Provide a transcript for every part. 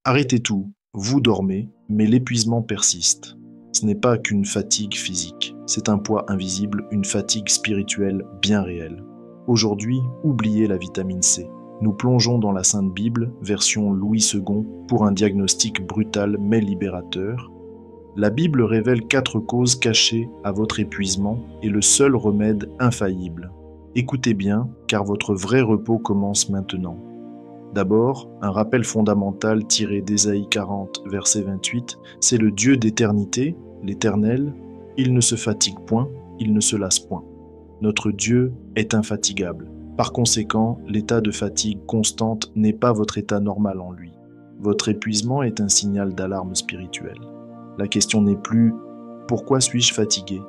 Arrêtez tout, vous dormez, mais l'épuisement persiste. Ce n'est pas qu'une fatigue physique, c'est un poids invisible, une fatigue spirituelle bien réelle. Aujourd'hui, oubliez la vitamine C. Nous plongeons dans la Sainte Bible, version Louis II, pour un diagnostic brutal mais libérateur. La Bible révèle 4 causes cachées à votre épuisement et le seul remède infaillible. Écoutez bien, car votre vrai repos commence maintenant. D'abord, un rappel fondamental tiré d'Ésaïe 40, verset 28, c'est le Dieu d'éternité, l'Éternel, il ne se fatigue point, il ne se lasse point. Notre Dieu est infatigable. Par conséquent, l'état de fatigue constante n'est pas votre état normal en lui. Votre épuisement est un signal d'alarme spirituelle. La question n'est plus « Pourquoi suis-je fatigué ?»,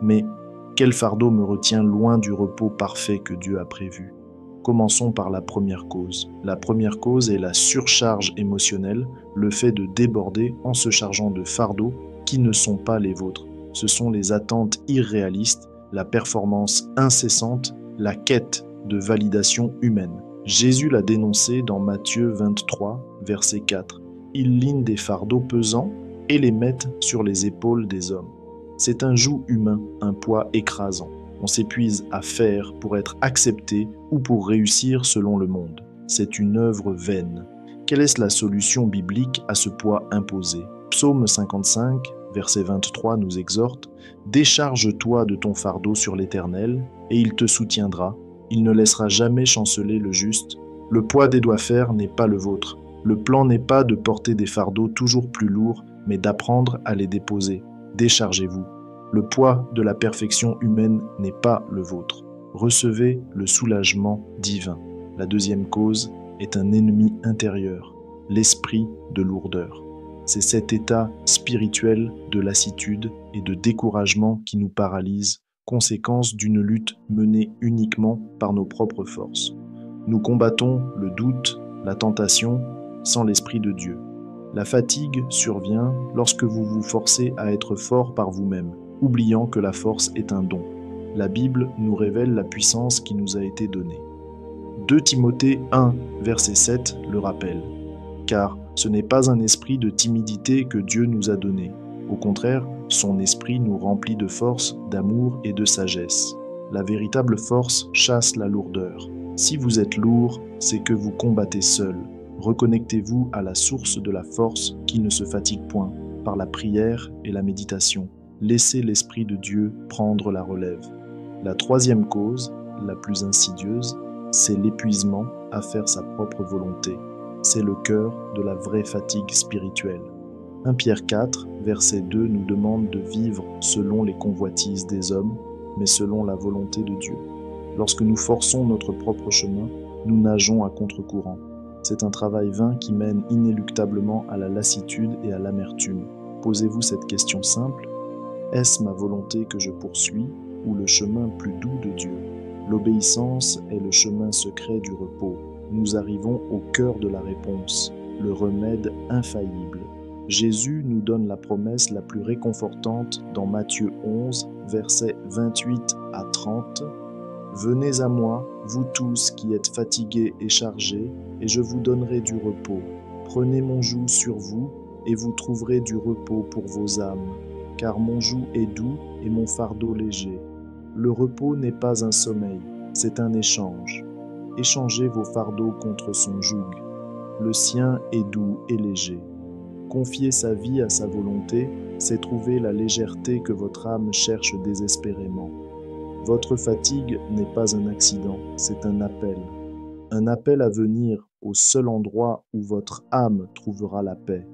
mais « Quel fardeau me retient loin du repos parfait que Dieu a prévu ?» Commençons par la première cause. La première cause est la surcharge émotionnelle, le fait de déborder en se chargeant de fardeaux qui ne sont pas les vôtres. Ce sont les attentes irréalistes, la performance incessante, la quête de validation humaine. Jésus l'a dénoncé dans Matthieu 23, verset 4. Il ligne des fardeaux pesants et les met sur les épaules des hommes. C'est un joug humain, un poids écrasant. On s'épuise à faire pour être accepté ou pour réussir selon le monde. C'est une œuvre vaine. Quelle est la solution biblique à ce poids imposé ? Psaume 55, verset 23 nous exhorte « Décharge-toi de ton fardeau sur l'Éternel, et il te soutiendra. Il ne laissera jamais chanceler le juste. Le poids des doigts faire n'est pas le vôtre. Le plan n'est pas de porter des fardeaux toujours plus lourds, mais d'apprendre à les déposer. Déchargez-vous. Le poids de la perfection humaine n'est pas le vôtre. Recevez le soulagement divin. La deuxième cause est un ennemi intérieur, l'esprit de lourdeur. C'est cet état spirituel de lassitude et de découragement qui nous paralyse, conséquence d'une lutte menée uniquement par nos propres forces. Nous combattons le doute, la tentation, sans l'Esprit de Dieu. La fatigue survient lorsque vous vous forcez à être fort par vous-même, oubliant que la force est un don. La Bible nous révèle la puissance qui nous a été donnée. 2 Timothée 1, verset 7 le rappelle. Car ce n'est pas un esprit de timidité que Dieu nous a donné. Au contraire, son esprit nous remplit de force, d'amour et de sagesse. La véritable force chasse la lourdeur. Si vous êtes lourd, c'est que vous combattez seul. Reconnectez-vous à la source de la force qui ne se fatigue point, par la prière et la méditation. Laissez l'Esprit de Dieu prendre la relève. La troisième cause, la plus insidieuse, c'est l'épuisement à faire sa propre volonté. C'est le cœur de la vraie fatigue spirituelle. 1 Pierre 4, verset 2 nous demande de vivre selon les convoitises des hommes, mais selon la volonté de Dieu. Lorsque nous forçons notre propre chemin, nous nageons à contre-courant. C'est un travail vain qui mène inéluctablement à la lassitude et à l'amertume. Posez-vous cette question simple. Est-ce ma volonté que je poursuis ou le chemin plus doux de Dieu ? L'obéissance est le chemin secret du repos. Nous arrivons au cœur de la réponse, le remède infaillible. Jésus nous donne la promesse la plus réconfortante dans Matthieu 11, versets 28 à 30. « Venez à moi, vous tous qui êtes fatigués et chargés, et je vous donnerai du repos. Prenez mon joug sur vous, et vous trouverez du repos pour vos âmes. Car mon joug est doux et mon fardeau léger. Le repos n'est pas un sommeil, c'est un échange. Échangez vos fardeaux contre son joug. Le sien est doux et léger. Confier sa vie à sa volonté, c'est trouver la légèreté que votre âme cherche désespérément. Votre fatigue n'est pas un accident, c'est un appel. Un appel à venir au seul endroit où votre âme trouvera la paix.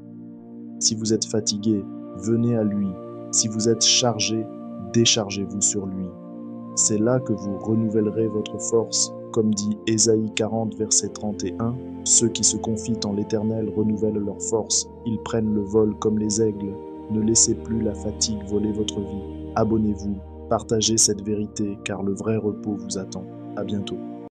Si vous êtes fatigué, venez à lui. Si vous êtes chargé, déchargez-vous sur lui. C'est là que vous renouvellerez votre force, comme dit Ésaïe 40, verset 31. Ceux qui se confient en l'Éternel renouvellent leur force. Ils prennent le vol comme les aigles. Ne laissez plus la fatigue voler votre vie. Abonnez-vous, partagez cette vérité, car le vrai repos vous attend. À bientôt.